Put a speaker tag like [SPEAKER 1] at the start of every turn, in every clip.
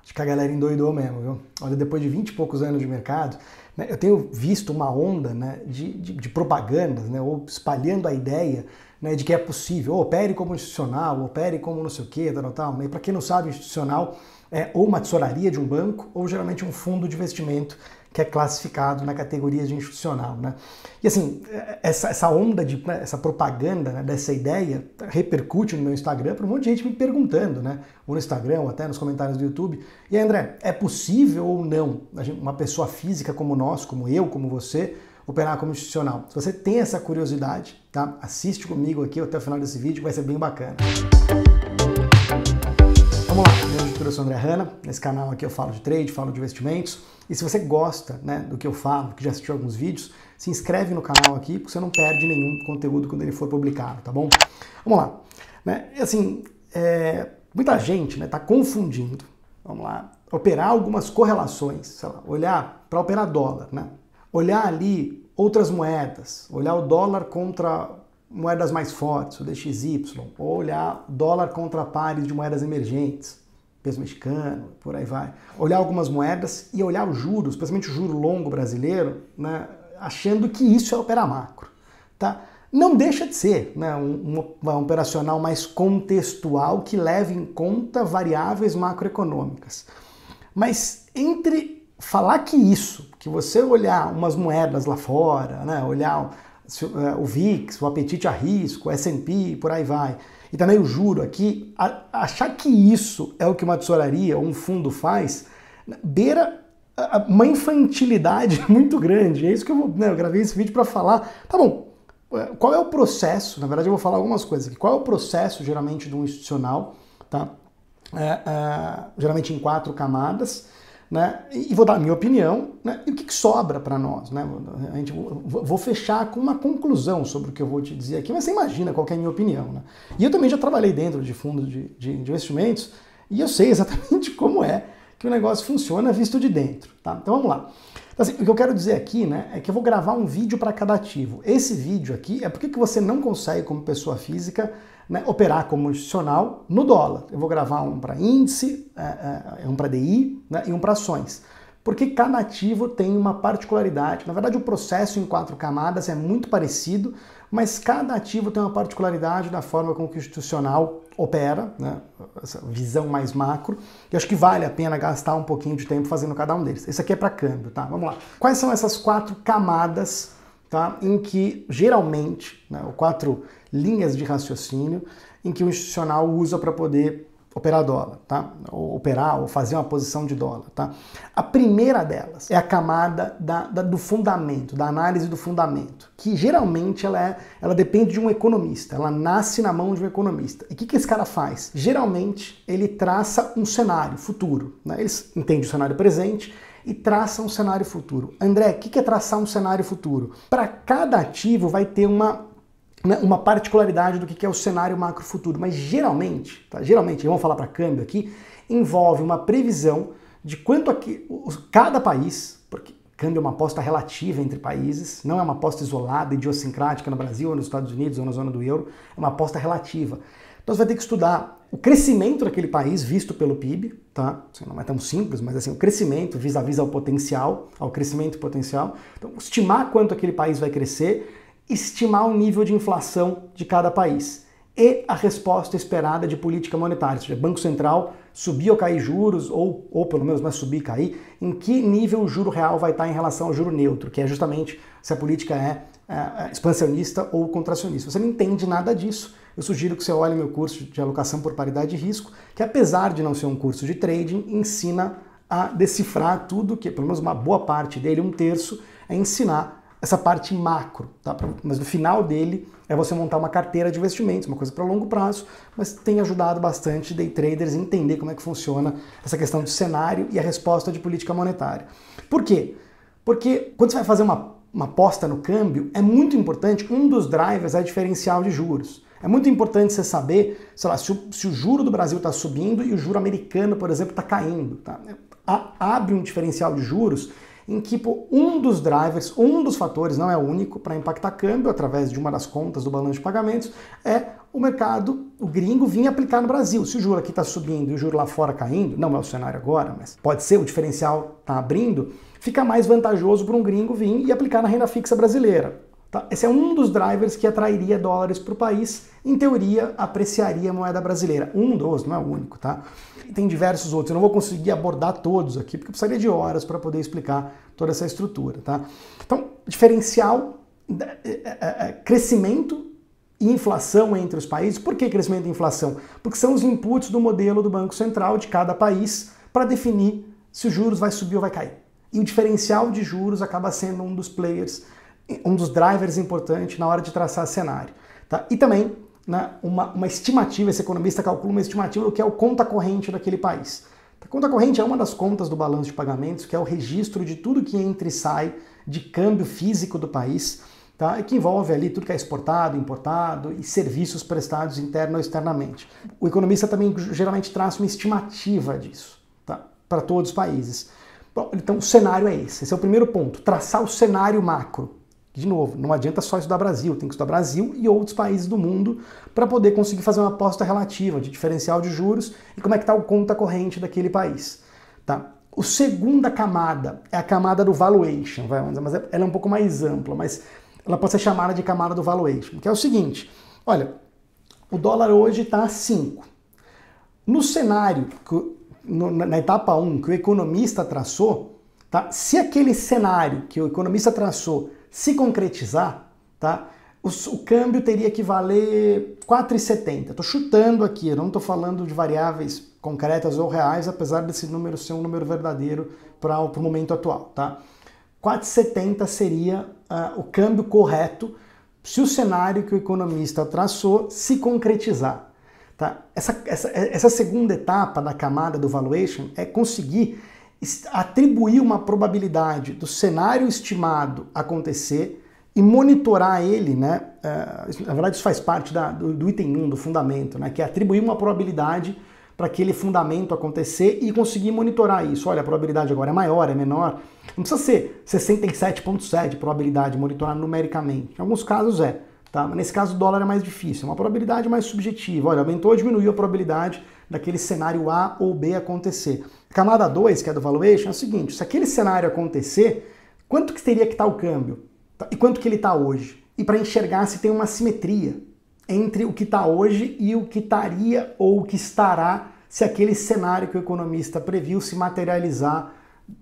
[SPEAKER 1] Acho que a galera endoidou mesmo, viu? Olha, depois de 20 e poucos anos de mercado, né, eu tenho visto uma onda, né, de propagandas, né, ou espalhando a ideia, né, de que é possível, opere como institucional, opere como não sei o que, tal, né? E para quem não sabe, institucional é ou uma tesouraria de um banco ou geralmente um fundo de investimento que é classificado na categoria de institucional, né? E assim, essa onda essa propaganda, né, dessa ideia repercute no meu Instagram para um monte de gente me perguntando, né? Ou no Instagram, ou até nos comentários do YouTube. E aí, André, é possível ou não uma pessoa física como nós, como eu, como você, operar como institucional? Se você tem essa curiosidade, tá? Assiste comigo aqui até o final desse vídeo, vai ser bem bacana. Vamos lá, eu sou o André Hanna, nesse canal aqui eu falo de trade, falo de investimentos, e se você gosta, né, do que eu falo, que já assistiu alguns vídeos, se inscreve no canal aqui, porque você não perde nenhum conteúdo quando ele for publicado, tá bom? Vamos lá, né, assim, muita gente, né, tá confundindo, vamos lá, operar algumas correlações, sei lá, olhar para operar dólar, né, olhar ali outras moedas, olhar o dólar contra moedas mais fortes, o DXY, ou olhar dólar contra pares de moedas emergentes, peso mexicano, por aí vai. Olhar algumas moedas e olhar os juros, principalmente o juro longo brasileiro, né, achando que isso é operar macro. Tá? Não deixa de ser, né, um operacional mais contextual que leve em conta variáveis macroeconômicas. Mas entre falar que você olhar umas moedas lá fora, né, olhar o VIX, o apetite a risco, o S&P, por aí vai, e também o juro aqui, achar que isso é o que uma tesouraria ou um fundo faz, beira uma infantilidade muito grande. É isso que eu gravei esse vídeo para falar. Tá bom, qual é o processo? Na verdade eu vou falar algumas coisas aqui. Qual é o processo, geralmente, de um institucional? Tá? Geralmente em 4 camadas. Né? E vou dar a minha opinião, né? E o que sobra para nós. Né? Vou fechar com uma conclusão sobre o que eu vou te dizer aqui, mas você imagina qual que é a minha opinião. Né? E eu também já trabalhei dentro de fundos de investimentos e eu sei exatamente como é que o negócio funciona visto de dentro. Tá? Então vamos lá. Então, assim, o que eu quero dizer aqui, né, é que eu vou gravar um vídeo para cada ativo. Esse vídeo aqui é porque que você não consegue, como pessoa física, né, operar como institucional no dólar. Eu vou gravar um para índice, um para DI, né, e um para ações. Porque cada ativo tem uma particularidade. Na verdade, o processo em 4 camadas é muito parecido, mas cada ativo tem uma particularidade da forma como que o institucional opera, né, essa visão mais macro, e acho que vale a pena gastar um pouquinho de tempo fazendo cada um deles. Esse aqui é para câmbio, tá? Vamos lá. Quais são essas 4 camadas, tá, em que geralmente, né, ou 4 linhas de raciocínio em que o institucional usa para poder operar dólar, tá? Ou operar, ou fazer uma posição de dólar, tá? A primeira delas é a camada do fundamento, da análise do fundamento, que geralmente ela depende de um economista, ela nasce na mão de um economista. E o que esse cara faz? Geralmente ele traça um cenário futuro, né? Ele entende o cenário presente e traça um cenário futuro. André, o que é traçar um cenário futuro? Para cada ativo vai ter uma particularidade do que é o cenário macro futuro, mas geralmente, tá? Geralmente, vamos falar para câmbio aqui, envolve uma previsão de quanto cada país, porque câmbio é uma aposta relativa entre países, não é uma aposta isolada, idiosincrática no Brasil ou nos Estados Unidos ou na zona do euro, é uma aposta relativa. Então você vai ter que estudar o crescimento daquele país visto pelo PIB, tá? Assim, não é tão simples, mas assim, o crescimento vis-à-vis ao potencial, ao crescimento potencial. Então, estimar quanto aquele país vai crescer, estimar o nível de inflação de cada país e a resposta esperada de política monetária, ou seja, Banco Central subir ou cair juros, ou pelo menos não é subir e cair, em que nível o juro real vai estar em relação ao juro neutro, que é justamente se a política é expansionista ou contracionista. Você não entende nada disso. Eu sugiro que você olhe meu curso de alocação por paridade de risco, que apesar de não ser um curso de trading, ensina a decifrar tudo, que pelo menos uma boa parte dele, 1/3, é ensinar essa parte macro, tá? Mas no final dele é você montar uma carteira de investimentos, uma coisa para longo prazo, mas tem ajudado bastante day traders a entender como é que funciona essa questão de cenário e a resposta de política monetária. Por quê? Porque quando você vai fazer uma aposta no câmbio, é muito importante, um dos drivers é diferencial de juros. É muito importante você saber, sei lá, se o juro do Brasil está subindo e o juro americano, por exemplo, está caindo. Tá? Abre um diferencial de juros em que pô, um dos drivers, um dos fatores, não é o único, para impactar câmbio através de uma das contas do balanço de pagamentos, é o mercado, o gringo, vir aplicar no Brasil. Se o juro aqui está subindo e o juro lá fora caindo, não é o cenário agora, mas pode ser, o diferencial está abrindo, fica mais vantajoso para um gringo vir e aplicar na renda fixa brasileira. Tá? Esse é um dos drivers que atrairia dólares para o país, em teoria apreciaria a moeda brasileira. Um dos, não é o único, tá? Tem diversos outros, eu não vou conseguir abordar todos aqui, porque eu precisaria de horas para poder explicar toda essa estrutura, tá? Então, diferencial, crescimento e inflação entre os países. Por que crescimento e inflação? Porque são os inputs do modelo do Banco Central de cada país para definir se os juros vai subir ou vai cair. E o diferencial de juros acaba sendo um dos players, um dos drivers importantes na hora de traçar cenário, tá? E também, né, uma estimativa, esse economista calcula uma estimativa do que é o conta corrente daquele país. A conta corrente é uma das contas do balanço de pagamentos, que é o registro de tudo que entra e sai de câmbio físico do país, tá? E que envolve ali tudo que é exportado, importado e serviços prestados interno ou externamente. O economista também geralmente traça uma estimativa disso, tá? Para todos os países. Bom, então o cenário é esse é o primeiro ponto, traçar o cenário macro. De novo, não adianta só estudar Brasil, tem que estudar Brasil e outros países do mundo para poder conseguir fazer uma aposta relativa de diferencial de juros e como é que está o conta corrente daquele país. Tá? A segunda camada é a camada do valuation, mas ela é um pouco mais ampla, mas ela pode ser chamada de camada do valuation, que é o seguinte, olha, o dólar hoje está a 5. No cenário, na etapa 1, que o economista traçou, tá? Se aquele cenário que o economista traçou se concretizar, tá? O câmbio teria que valer 4,70. Estou chutando aqui, eu não estou falando de variáveis concretas ou reais, apesar desse número ser um número verdadeiro para o momento atual. Tá? 4,70 seria o câmbio correto se o cenário que o economista traçou se concretizar. Tá? Essa segunda etapa da camada do valuation é conseguir atribuir uma probabilidade do cenário estimado acontecer e monitorar ele, né? Na verdade isso faz parte do item 1, do fundamento, né? Que é atribuir uma probabilidade para aquele fundamento acontecer e conseguir monitorar isso. Olha, a probabilidade agora é maior, é menor. Não precisa ser 67,7 probabilidade, monitorar numericamente. Em alguns casos é, tá? Mas nesse caso o dólar é mais difícil, é uma probabilidade mais subjetiva. Olha, aumentou ou diminuiu a probabilidade daquele cenário A ou B acontecer. A camada 2, que é do valuation, é o seguinte, se aquele cenário acontecer, quanto que teria que estar o câmbio? E quanto que ele está hoje? E para enxergar se tem uma simetria entre o que está hoje e o que estaria ou o que estará se aquele cenário que o economista previu se materializar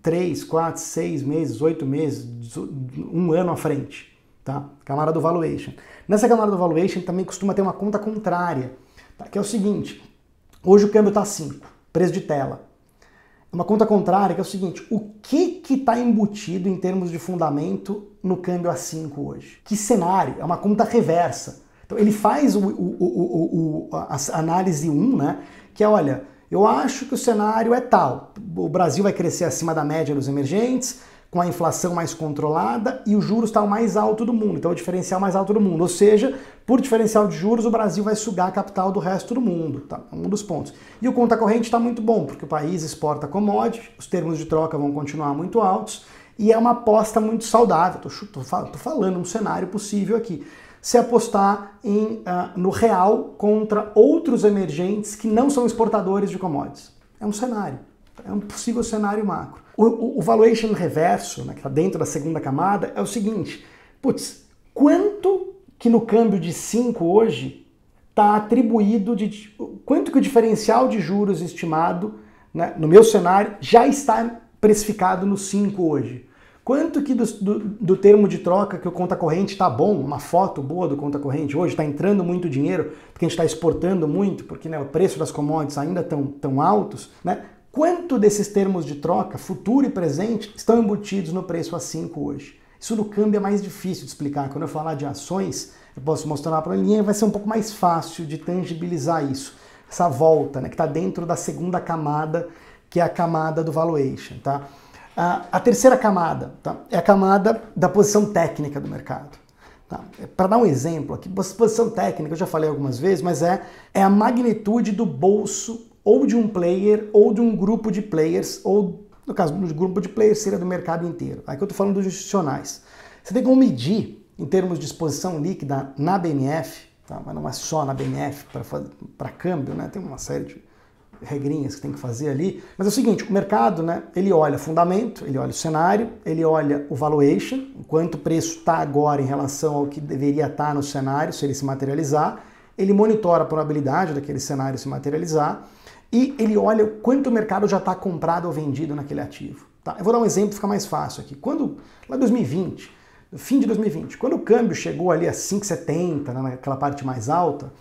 [SPEAKER 1] 3, 4, 6 meses, 8 meses, um ano à frente. Tá? Camada do valuation. Nessa camada do valuation também costuma ter uma conta contrária, tá? Que é o seguinte, hoje o câmbio está 5, preço de tela. Uma conta contrária que é o seguinte, o que está embutido em termos de fundamento no câmbio a 5 hoje? Que cenário? É uma conta reversa. Então ele faz a análise 1, né? Que é, olha, eu acho que o cenário é tal. O Brasil vai crescer acima da média dos emergentes, com a inflação mais controlada e o juros está o mais alto do mundo, então é o diferencial mais alto do mundo. Ou seja, por diferencial de juros, o Brasil vai sugar a capital do resto do mundo. Tá? Um dos pontos. E o conta corrente está muito bom, porque o país exporta commodity, os termos de troca vão continuar muito altos e é uma aposta muito saudável. Estou falando um cenário possível aqui. Se apostar no real contra outros emergentes que não são exportadores de commodities. É um cenário. É um possível cenário macro. O valuation reverso, né, que está dentro da segunda camada, é o seguinte, putz, quanto que no câmbio de 5 hoje está atribuído, quanto que o diferencial de juros estimado, né, no meu cenário, já está precificado no 5 hoje? Quanto que do termo de troca que o conta corrente está bom, uma foto boa do conta corrente hoje, está entrando muito dinheiro, porque a gente está exportando muito, porque né, o preço das commodities ainda estão tão altos, né? Quanto desses termos de troca, futuro e presente, estão embutidos no preço a 5 hoje? Isso no câmbio é mais difícil de explicar. Quando eu falar de ações, eu posso mostrar uma planilha, vai ser um pouco mais fácil de tangibilizar isso. Essa volta, né, que está dentro da segunda camada, que é a camada do valuation. Tá? A terceira camada, tá, é a camada da posição técnica do mercado. Tá? Para dar um exemplo aqui, posição técnica, eu já falei algumas vezes, mas é a magnitude do bolso ou de um player, ou de um grupo de players, ou No caso do grupo de players, seria do mercado inteiro. Aqui eu estou falando dos institucionais. Você tem como medir, em termos de exposição líquida na BMF, tá? Mas não é só na BMF para câmbio, né? Tem uma série de regrinhas que tem que fazer ali. Mas é o seguinte, o mercado, né, ele olha fundamento, ele olha o cenário, ele olha o valuation, quanto o preço está agora em relação ao que deveria estar no cenário, se ele se materializar, ele monitora a probabilidade daquele cenário se materializar e ele olha quanto o mercado já está comprado ou vendido naquele ativo. Tá? Eu vou dar um exemplo que fica mais fácil aqui. Lá em 2020, no fim de 2020, quando o câmbio chegou ali a 5,70, né, naquela parte mais alta,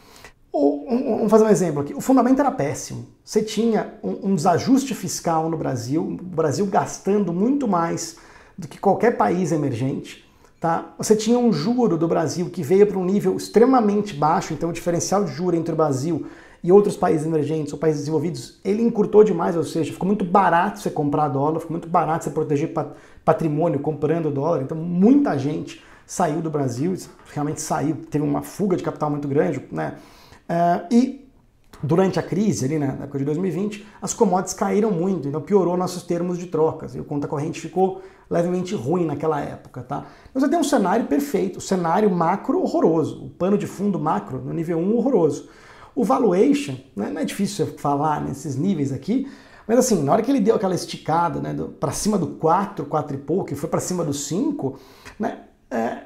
[SPEAKER 1] vamos fazer um exemplo aqui. O fundamento era péssimo. Você tinha um desajuste fiscal no Brasil, o Brasil gastando muito mais do que qualquer país emergente. Tá? Você tinha um juro do Brasil que veio para um nível extremamente baixo, então o diferencial de juro entre o Brasil e outros países emergentes ou países desenvolvidos, ele encurtou demais, ou seja, ficou muito barato você comprar dólar, ficou muito barato você proteger patrimônio comprando dólar, então muita gente saiu do Brasil, realmente saiu, teve uma fuga de capital muito grande, né? E durante a crise, ali na época de 2020, as commodities caíram muito, então piorou nossos termos de trocas, e o conta corrente ficou levemente ruim naquela época. Tá? Mas você tem um cenário perfeito, o cenário macro horroroso, o pano de fundo macro no nível 1 horroroso. O valuation, né, não é difícil você falar nesses níveis aqui, mas assim, na hora que ele deu aquela esticada, né, para cima do 4 e pouco, e foi para cima do 5, né,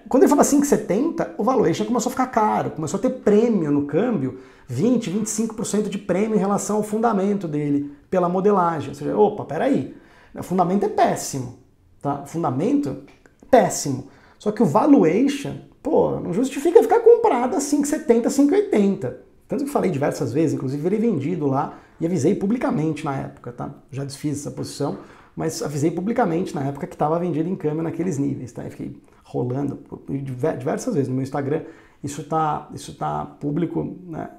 [SPEAKER 1] quando ele foi para 5,70, o valuation começou a ficar caro, começou a ter prêmio no câmbio, 20, 25% de prêmio em relação ao fundamento dele, pela modelagem. Ou seja, opa, peraí, o fundamento é péssimo, tá? O fundamento é péssimo. Só que o valuation, pô, não justifica ficar comprado a 5,70, 5,80. Tanto que falei diversas vezes, inclusive virei vendido lá e avisei publicamente na época, tá? Já desfiz essa posição, mas avisei publicamente na época que estava vendido em câmbio naqueles níveis, tá? Eu fiquei rolando diversas vezes no meu Instagram, isso tá público, né,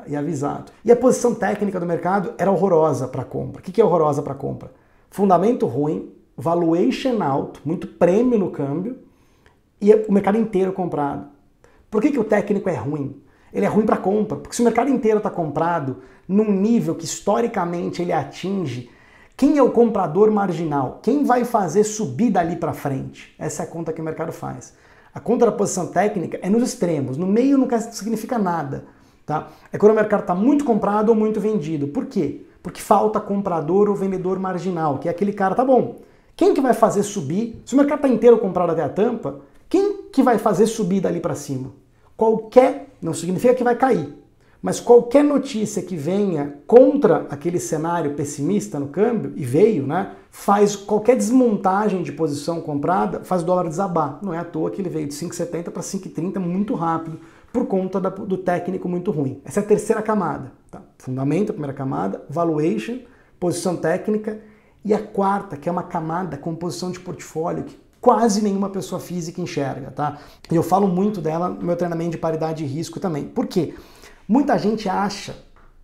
[SPEAKER 1] e avisado. E a posição técnica do mercado era horrorosa para compra. O que é horrorosa para compra? Fundamento ruim, valuation alto, muito prêmio no câmbio e o mercado inteiro comprado. Por que o técnico é ruim? Ele é ruim para compra, porque se o mercado inteiro está comprado num nível que historicamente ele atinge, quem é o comprador marginal? Quem vai fazer subir dali para frente? Essa é a conta que o mercado faz. A conta da posição técnica é nos extremos, no meio não significa nada. Tá? É quando o mercado está muito comprado ou muito vendido. Por quê? Porque falta comprador ou vendedor marginal, que é aquele cara, tá bom, quem que vai fazer subir? Se o mercado está inteiro comprado até a tampa, quem que vai fazer subir dali para cima? Não significa que vai cair, mas qualquer notícia que venha contra aquele cenário pessimista no câmbio, e veio, né, faz qualquer desmontagem de posição comprada, faz o dólar desabar. Não é à toa que ele veio de 5,70 para 5,30 muito rápido, por conta do técnico muito ruim. Essa é a terceira camada. Tá? Fundamento, a primeira camada, valuation, posição técnica, e a quarta, que é uma camada, composição de portfólio, que quase nenhuma pessoa física enxerga. Tá? E eu falo muito dela no meu treinamento de paridade e risco também. Por quê? Muita gente acha,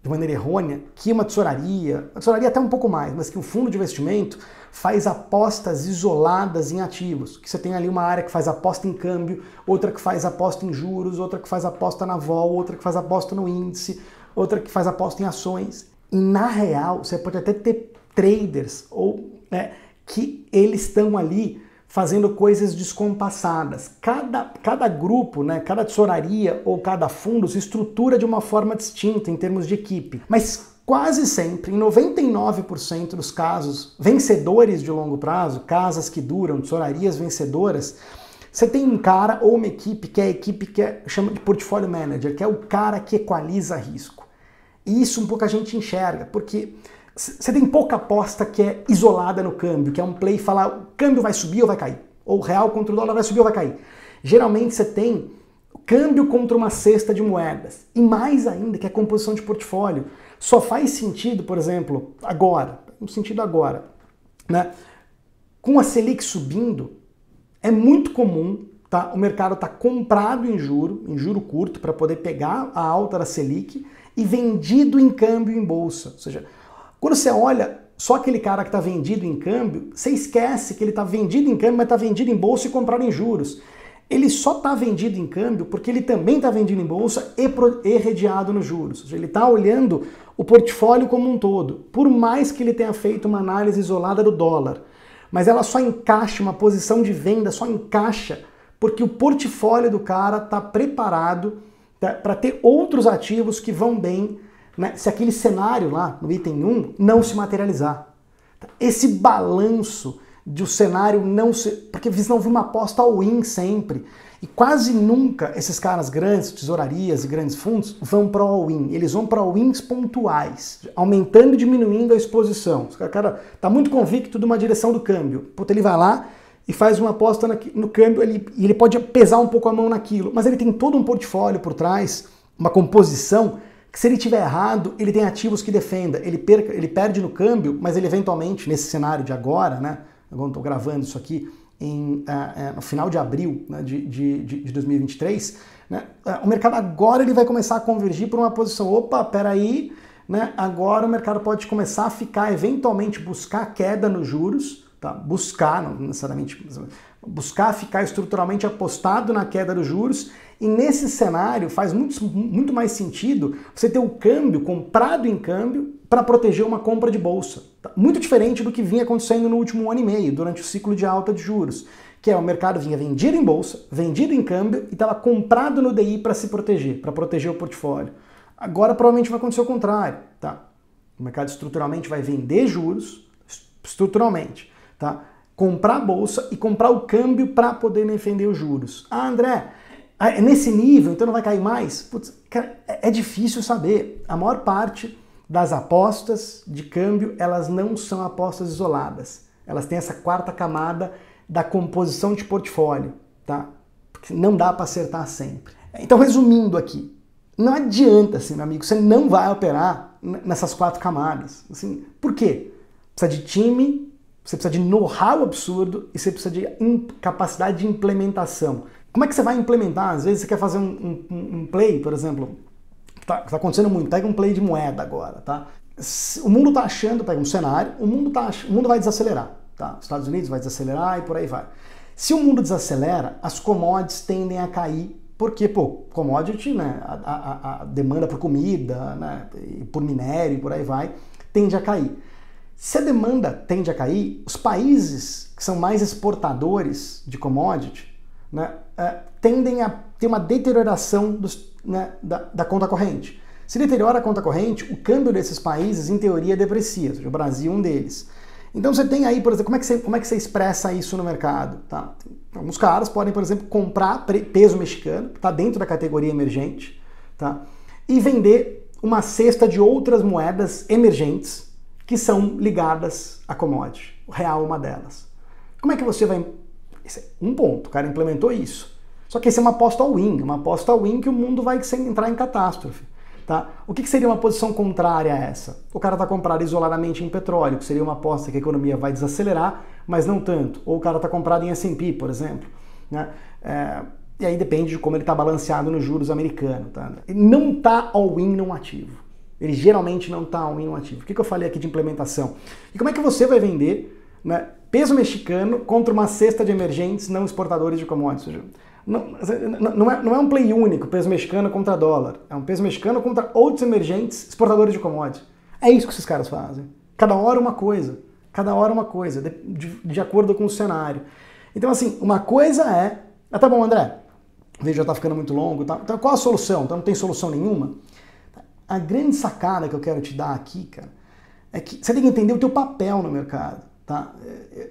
[SPEAKER 1] de maneira errônea, que uma tesouraria até um pouco mais, mas que um fundo de investimento faz apostas isoladas em ativos. Que você tem ali uma área que faz aposta em câmbio, outra que faz aposta em juros, outra que faz aposta na vol, outra que faz aposta no índice, outra que faz aposta em ações. E na real, você pode até ter traders que eles estão ali fazendo coisas descompassadas. Cada grupo, né, cada tesouraria ou cada fundo se estrutura de uma forma distinta em termos de equipe. Mas quase sempre, em 99% dos casos, vencedores de longo prazo, casas que duram, tesourarias vencedoras, você tem um cara ou uma equipe que é a equipe que chama de portfólio manager, que é o cara que equaliza risco. E isso um pouco a gente enxerga, porque você tem pouca aposta que é isolada no câmbio, que é um play falar o câmbio vai subir ou vai cair, ou o real contra o dólar vai subir ou vai cair. Geralmente você tem câmbio contra uma cesta de moedas, e mais ainda que a composição de portfólio. Só faz sentido, por exemplo, agora, né? Com a Selic subindo, é muito comum, tá, o mercado tá comprado em juro curto, para poder pegar a alta da Selic e vendido em câmbio em bolsa. Ou seja, quando você olha só aquele cara que está vendido em câmbio, você esquece que ele está vendido em câmbio, mas está vendido em bolsa e comprado em juros. Ele só está vendido em câmbio porque ele também está vendido em bolsa e redeado nos juros. Ou seja, ele está olhando o portfólio como um todo, por mais que ele tenha feito uma análise isolada do dólar, mas ela só encaixa, uma posição de venda só encaixa porque o portfólio do cara está preparado para ter outros ativos que vão bem, né, se aquele cenário lá no item 1 não se materializar. Esse balanço de o cenário não se... Porque senão vi uma aposta all-in sempre. E quase nunca esses caras grandes, tesourarias e grandes fundos, vão para all-in. Eles vão para all-ins pontuais, aumentando e diminuindo a exposição. O cara está muito convicto de uma direção do câmbio. Puta, ele vai lá e faz uma aposta no câmbio, e ele pode pesar um pouco a mão naquilo, mas ele tem todo um portfólio por trás, uma composição, que se ele tiver errado, ele tem ativos que defenda. Ele perde no câmbio, mas ele eventualmente, nesse cenário de agora, né, agora estou gravando isso aqui, no final de abril, né, de 2023, né, o mercado agora ele vai começar a convergir para uma posição, opa, peraí, né, agora o mercado pode começar a ficar, eventualmente, buscar queda nos juros, tá? Buscar, não necessariamente, buscar ficar estruturalmente apostado na queda dos juros, e nesse cenário faz muito mais sentido você ter o câmbio comprado em câmbio para proteger uma compra de bolsa. Tá? Muito diferente do que vinha acontecendo no último ano e meio, durante o ciclo de alta de juros, que é o mercado vinha vendido em bolsa, vendido em câmbio e estava comprado no DI para se proteger, para proteger o portfólio. Agora provavelmente vai acontecer o contrário. Tá? O mercado estruturalmente vai vender juros, estruturalmente, tá? Comprar a bolsa e comprar o câmbio para poder defender os juros. Ah, André, é nesse nível, então não vai cair mais? Putz, cara, é difícil saber. A maior parte das apostas de câmbio, elas não são apostas isoladas. Elas têm essa quarta camada da composição de portfólio, tá? Porque não dá para acertar sempre. Então, resumindo aqui, não adianta, assim, meu amigo, você não vai operar nessas 4 camadas. Assim, por quê? Precisa de time, você precisa de know-how absurdo e você precisa de capacidade de implementação. Como é que você vai implementar? Às vezes você quer fazer um play, por exemplo, tá acontecendo muito, pega um play de moeda agora, tá? O mundo tá achando, pega um cenário, o mundo vai desacelerar, tá? Os Estados Unidos vai desacelerar e por aí vai. Se o mundo desacelera, as commodities tendem a cair, porque, pô, commodity, né, a demanda por comida, né, por minério e por aí vai, tende a cair. Se a demanda tende a cair, os países que são mais exportadores de commodity, né, tendem a ter uma deterioração da conta corrente. Se deteriora a conta corrente, o câmbio desses países, em teoria, deprecia. O Brasil é um deles. Então você tem aí, por exemplo, como é que você expressa isso no mercado? Tá? Alguns caras podem, por exemplo, comprar peso mexicano, que está dentro da categoria emergente, tá? E vender uma cesta de outras moedas emergentes que são ligadas à commodity. O real é uma delas. Como é que você vai... Esse é um ponto, o cara implementou isso. Só que esse é uma aposta all-in, que o mundo vai entrar em catástrofe. Tá? O que seria uma posição contrária a essa? O cara está comprado isoladamente em petróleo, que seria uma aposta que a economia vai desacelerar, mas não tanto. Ou o cara está comprado em S&P, por exemplo. Né? E aí depende de como ele está balanceado nos juros americanos. Tá? Ele não está all-in num ativo. Ele geralmente não está all-in num ativo. O que eu falei aqui de implementação? E como é que você vai vender, né, peso mexicano contra uma cesta de emergentes não exportadores de commodities? Não é um play único, peso mexicano contra dólar. É um peso mexicano contra outros emergentes exportadores de commodities. É isso que esses caras fazem. Cada hora uma coisa. Cada hora uma coisa, de acordo com o cenário. Então, assim, uma coisa é... Ah, tá bom, André. O vídeo já tá ficando muito longo. Tá? Então, qual a solução? Então, não tem solução nenhuma? A grande sacada que eu quero te dar aqui, cara, é que você tem que entender o teu papel no mercado. Tá?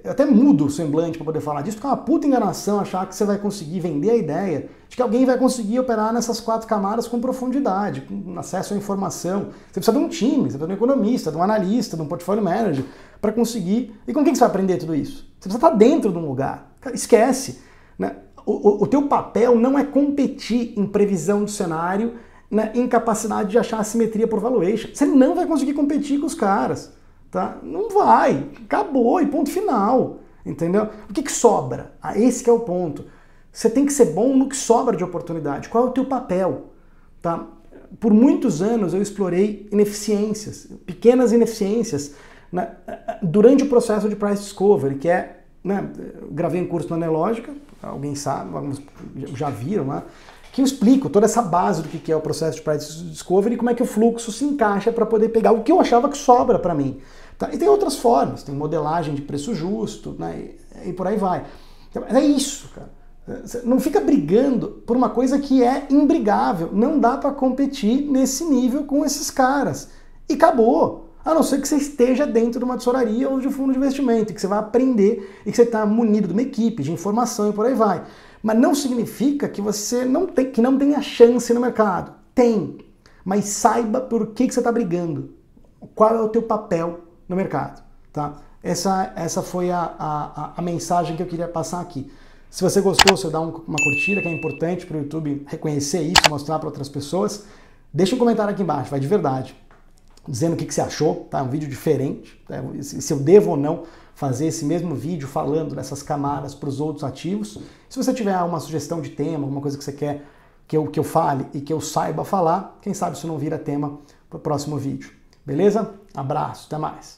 [SPEAKER 1] Eu até mudo o semblante para poder falar disso, porque é uma puta enganação achar que você vai conseguir vender a ideia de que alguém vai conseguir operar nessas 4 camadas com profundidade, com acesso à informação. Você precisa de um time, você precisa de um economista, de um analista, de um portfólio manager para conseguir. E com quem você vai aprender tudo isso? Você precisa estar dentro de um lugar. Cara, esquece. Né? O teu papel não é competir em previsão de cenário, né, em capacidade de achar assimetria por valuation. Você não vai conseguir competir com os caras. Tá? Não vai, acabou e ponto final, entendeu? O que sobra? Esse que é o ponto. Você tem que ser bom no que sobra de oportunidade. Qual é o teu papel? Tá? Por muitos anos eu explorei ineficiências, pequenas ineficiências, né, durante o processo de price discovery, que é, né, gravei um curso na Nelogica, alguém sabe, alguns já viram lá, que eu explico toda essa base do que é o processo de Price Discovery e como é que o fluxo se encaixa para poder pegar o que eu achava que sobra para mim. Tá? E tem outras formas, tem modelagem de preço justo, né? E por aí vai. Então, é isso, cara. Não fica brigando por uma coisa que é imbrigável. Não dá para competir nesse nível com esses caras. E acabou. A não ser que você esteja dentro de uma tesouraria ou de um fundo de investimento, que você vai aprender e que você está munido de uma equipe, de informação e por aí vai. Mas não significa que você não tenha chance no mercado. Tem. Mas saiba por que você está brigando. Qual é o teu papel no mercado. Tá? Essa foi a mensagem que eu queria passar aqui. Se você gostou, você dá uma curtida, que é importante para o YouTube reconhecer isso, mostrar para outras pessoas. Deixa um comentário aqui embaixo, vai de verdade, dizendo o que você achou, tá? Um vídeo diferente, tá? Se eu devo ou não fazer esse mesmo vídeo falando dessas camadas para os outros ativos. Se você tiver alguma sugestão de tema, alguma coisa que você quer que eu fale e que eu saiba falar, quem sabe isso não vira tema para o próximo vídeo. Beleza? Abraço, até mais.